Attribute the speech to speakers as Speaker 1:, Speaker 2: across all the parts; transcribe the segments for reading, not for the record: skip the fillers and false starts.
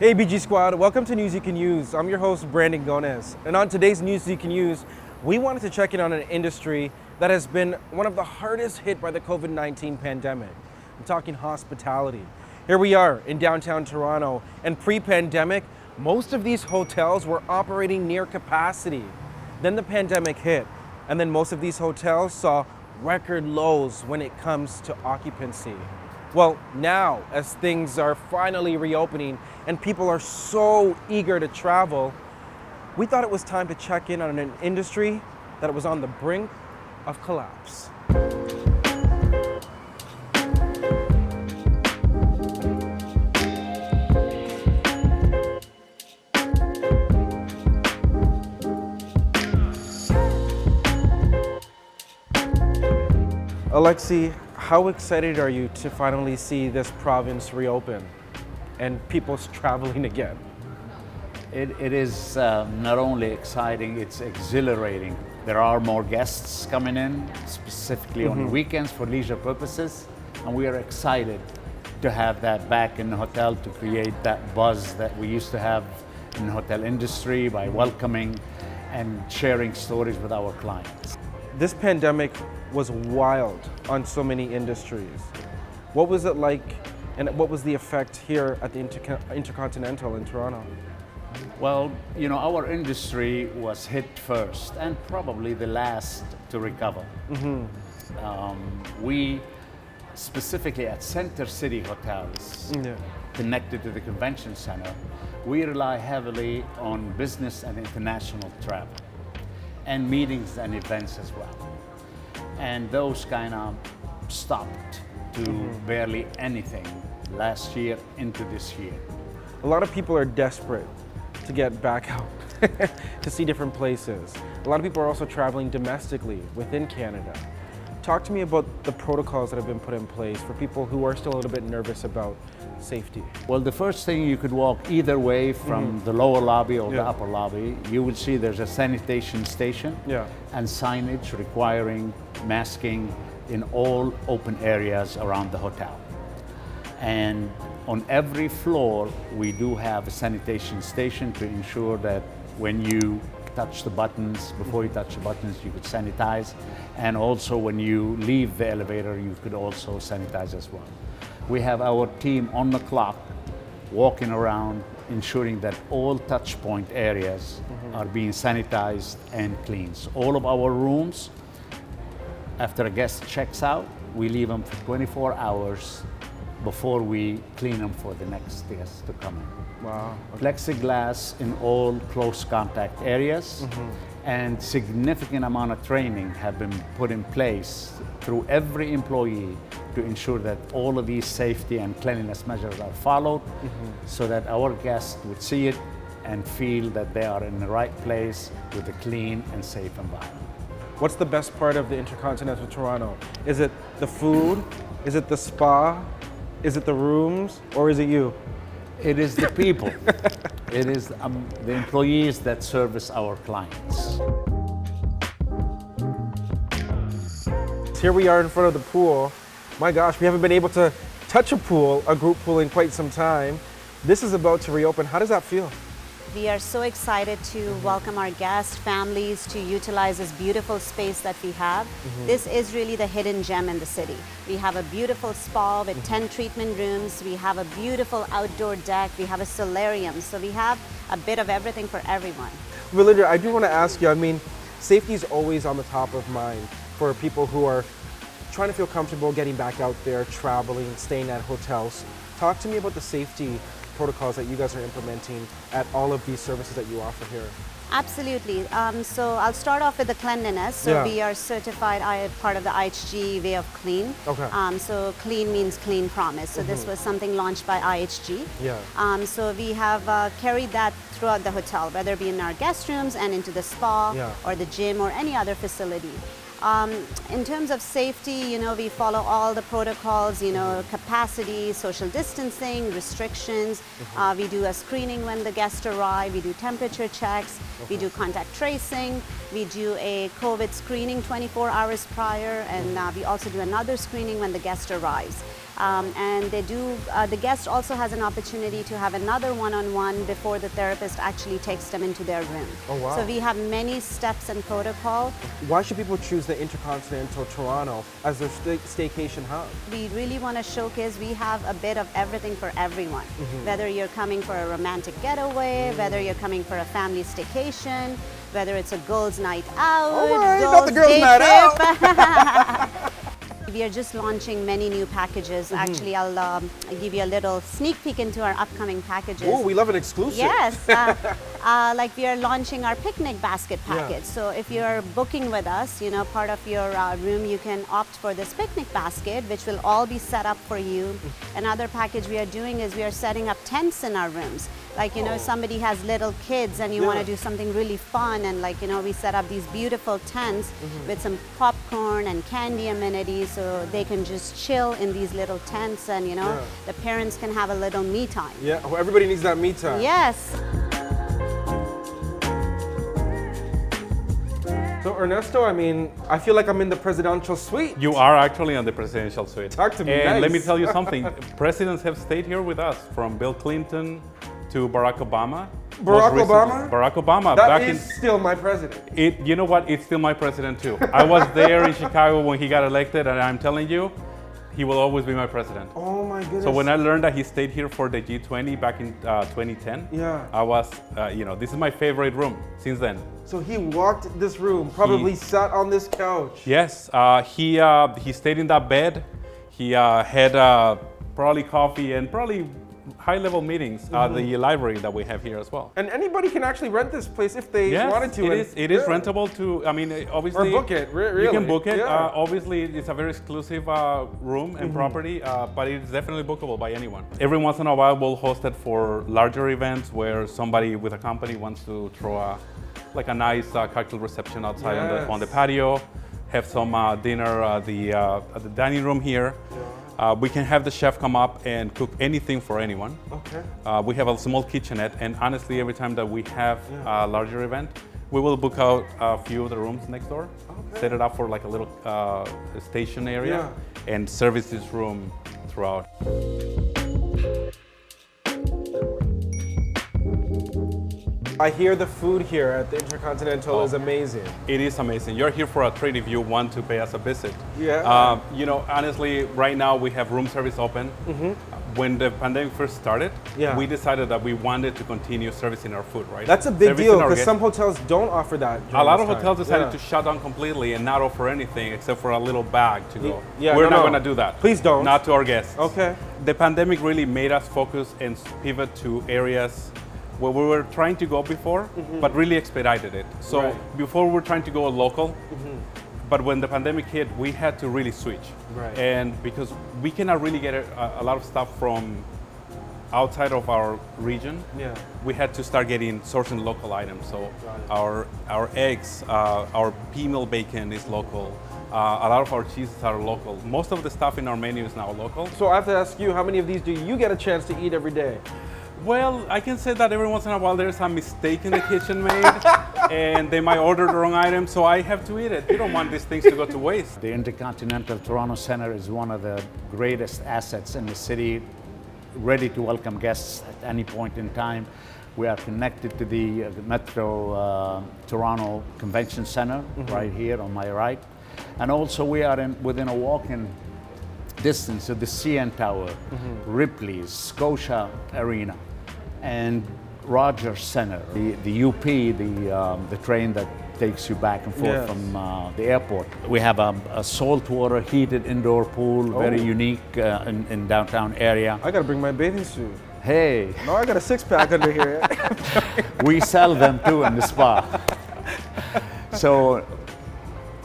Speaker 1: Hey BG Squad, welcome to News You Can Use. I'm your host Brandon Gomez, and on today's News You Can Use, we wanted to check in on an industry that has been one of the hardest hit by the COVID-19 pandemic. I'm talking hospitality. Here we are in downtown Toronto, and pre-pandemic, most of these hotels were operating near capacity. Then the pandemic hit, and then most of these hotels saw record lows when it comes to occupancy. Well, now, as things are finally reopening and people are so eager to travel, we thought it was time to check in on an industry that was on the brink of collapse. Alexi, how excited are you to finally see this province reopen and people's traveling again?
Speaker 2: It is not only exciting, it's exhilarating. There are more guests coming in, specifically on the weekends for leisure purposes, and we are excited to have that back in the hotel to create that buzz that we used to have in the hotel industry by welcoming and sharing stories with our clients.
Speaker 1: This pandemic was wild on so many industries. What was it like, and what was the effect here at the Intercontinental in Toronto?
Speaker 2: Well, you know, our industry was hit first and probably the last to recover. We, specifically at Center City Hotels, connected to the convention center, we rely heavily on business and international travel and meetings and events as well. And those kind of stopped to barely anything last year into this year.
Speaker 1: A lot of people are desperate to get back out to see different places. A lot of people are also traveling domestically within Canada. Talk to me about the protocols that have been put in place for people who are still a little bit nervous about safety.
Speaker 2: Well, the first thing, you could walk either way from the lower lobby or the upper lobby. You will see there's a sanitation station and signage requiring masking in all open areas around the hotel. And on every floor, we do have a sanitation station to ensure that when you touch the buttons, before you touch the buttons, you could sanitize. And also when you leave the elevator, you could also sanitize as well. We have our team on the clock, walking around, ensuring that all touch point areas are being sanitized and cleaned. So all of our rooms, after a guest checks out, we leave them for 24 hours before we clean them for the next guest to come in.
Speaker 1: Wow.
Speaker 2: Plexiglass in all close contact areas, and significant amount of training have been put in place through every employee to ensure that all of these safety and cleanliness measures are followed, so that our guests would see it and feel that they are in the right place with a clean and safe environment.
Speaker 1: What's the best part of the Intercontinental Toronto? Is it the food? Is it the spa? Is it the rooms? Or is it you?
Speaker 2: It is the people. It is the employees that service our clients.
Speaker 1: Here we are in front of the pool. My gosh, we haven't been able to touch a group pool in quite some time. This is about to reopen. How does that feel?
Speaker 3: We are so excited to welcome our guests, families, to utilize this beautiful space that we have. This is really the hidden gem in the city. We have a beautiful spa with 10 treatment rooms. We have a beautiful outdoor deck. We have a solarium. So we have a bit of everything for everyone.
Speaker 1: Melinda, I do want to ask you, I mean, safety is always on the top of mind for people who are trying to feel comfortable getting back out there, traveling, staying at hotels. Talk to me about the safety protocols that you guys are implementing at all of these services that you offer here.
Speaker 3: Absolutely. So I'll start off with the cleanliness. So we are certified part of the IHG way of clean. So clean means clean promise. So this was something launched by IHG. So we have carried that throughout the hotel, whether it be in our guest rooms and into the spa or the gym or any other facility. In terms of safety, we follow all the protocols, capacity, social distancing, restrictions. We do a screening when the guests arrive. We do temperature checks. We do contact tracing. We do a COVID screening 24 hours prior, and we also do another screening when the guest arrives. And the guest also has an opportunity to have another one-on-one before the therapist actually takes them into their room.
Speaker 1: Oh, wow.
Speaker 3: So we have many steps and protocol.
Speaker 1: Why should people choose the Intercontinental Toronto as their staycation hub?
Speaker 3: We really want to showcase we have a bit of everything for everyone. Whether you're coming for a romantic getaway, whether you're coming for a family staycation, whether it's a girls' night out,
Speaker 1: All right, not the girls' night out.
Speaker 3: We are just launching many new packages. Actually, I'll give you a little sneak peek into our upcoming packages.
Speaker 1: Oh, we love an exclusive.
Speaker 3: Yes, like we are launching our picnic basket package. So if you're booking with us, part of your room, you can opt for this picnic basket, which will all be set up for you. Another package we are doing is we are setting up tents in our rooms. Like, somebody has little kids and you want to do something really fun, and we set up these beautiful tents with some popcorn and candy amenities, so they can just chill in these little tents, and the parents can have a little me time.
Speaker 1: Yeah, well, everybody needs that me time.
Speaker 3: Yes.
Speaker 1: So Ernesto, I feel like I'm in the presidential suite.
Speaker 4: You are actually on the presidential suite.
Speaker 1: Talk to me,
Speaker 4: And
Speaker 1: nice.
Speaker 4: let me tell you something. Presidents have stayed here with us, from Bill Clinton to Barack Obama.
Speaker 1: Barack Obama?
Speaker 4: Barack Obama.
Speaker 1: That is still my president.
Speaker 4: You know what? It's still my president too. I was there in Chicago when he got elected, and I'm telling you, he will always be my president.
Speaker 1: Oh my goodness.
Speaker 4: So when I learned that he stayed here for the G20 back in 2010, I was, this is my favorite room since then.
Speaker 1: So he walked this room, probably sat on this couch.
Speaker 4: Yes, he stayed in that bed. He had probably coffee and probably high-level meetings at the library that we have here as well.
Speaker 1: And anybody can actually rent this place if they wanted to.
Speaker 4: It is rentable to, obviously.
Speaker 1: Or book it, really.
Speaker 4: You can book it.
Speaker 1: Yeah.
Speaker 4: Obviously, it's a very exclusive room and property, but it's definitely bookable by anyone. Every once in a while, we'll host it for larger events where somebody with a company wants to throw a nice cocktail reception outside on the patio, have some dinner at the dining room here. We can have the chef come up and cook anything for anyone. Okay. We have a small kitchenette, and honestly, every time that we have a larger event, we will book out a few of the rooms next door, set it up for like a little station area, and service this room throughout.
Speaker 1: I hear the food here at the Intercontinental is amazing.
Speaker 4: It is amazing. You're here for a treat if you want to pay us a visit.
Speaker 1: Yeah.
Speaker 4: Honestly, right now we have room service open. When the pandemic first started, we decided that we wanted to continue servicing our food, right?
Speaker 1: That's a big deal, because some hotels don't offer that.
Speaker 4: A lot of hotels decided to shut down completely and not offer anything except for a little bag to go.
Speaker 1: Yeah,
Speaker 4: We're not going to do that.
Speaker 1: Please don't.
Speaker 4: Not to our guests.
Speaker 1: Okay.
Speaker 4: The pandemic really made us focus and pivot to areas where we were trying to go before, but really expedited it. So before we were trying to go local, but when the pandemic hit, we had to really switch.
Speaker 1: Right.
Speaker 4: And because we cannot really get a lot of stuff from outside of our region, we had to start sourcing local items. So our eggs, our pea meal bacon is local. A lot of our cheeses are local. Most of the stuff in our menu is now local.
Speaker 1: So I have to ask you, how many of these do you get a chance to eat every day?
Speaker 4: Well, I can say that every once in a while there's a mistake in the kitchen made, and they might order the wrong item, so I have to eat it. You don't want these things to go to waste.
Speaker 2: The Intercontinental Toronto Centre is one of the greatest assets in the city, ready to welcome guests at any point in time. We are connected to the Metro Toronto Convention Centre right here on my right. And also we are within a walk-in distance of the CN Tower, Ripley's, Scotia Arena, and Rogers Center, the UP, the train that takes you back and forth from the airport. We have a saltwater heated indoor pool, very unique in downtown area.
Speaker 1: I gotta bring my bathing suit.
Speaker 2: Hey.
Speaker 1: No, I got a six-pack under here.
Speaker 2: We sell them too in the spa. So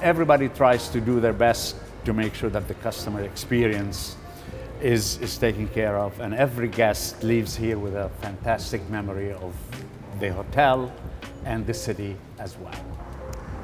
Speaker 2: everybody tries to do their best to make sure that the customer experience is taken care of, and every guest leaves here with a fantastic memory of the hotel and the city as well.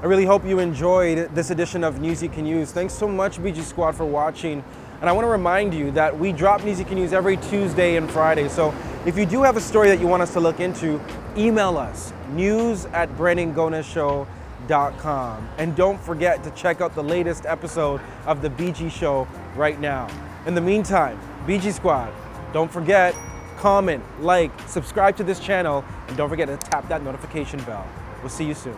Speaker 1: I really hope you enjoyed this edition of News You Can Use. Thanks so much, BG Squad, for watching. And I want to remind you that we drop News You Can Use every Tuesday and Friday. So if you do have a story that you want us to look into, email us, news@BrandonGomezShow.com. And don't forget to check out the latest episode of The BG Show right now. In the meantime, BG Squad, don't forget, comment, like, subscribe to this channel, and don't forget to tap that notification bell. We'll see you soon.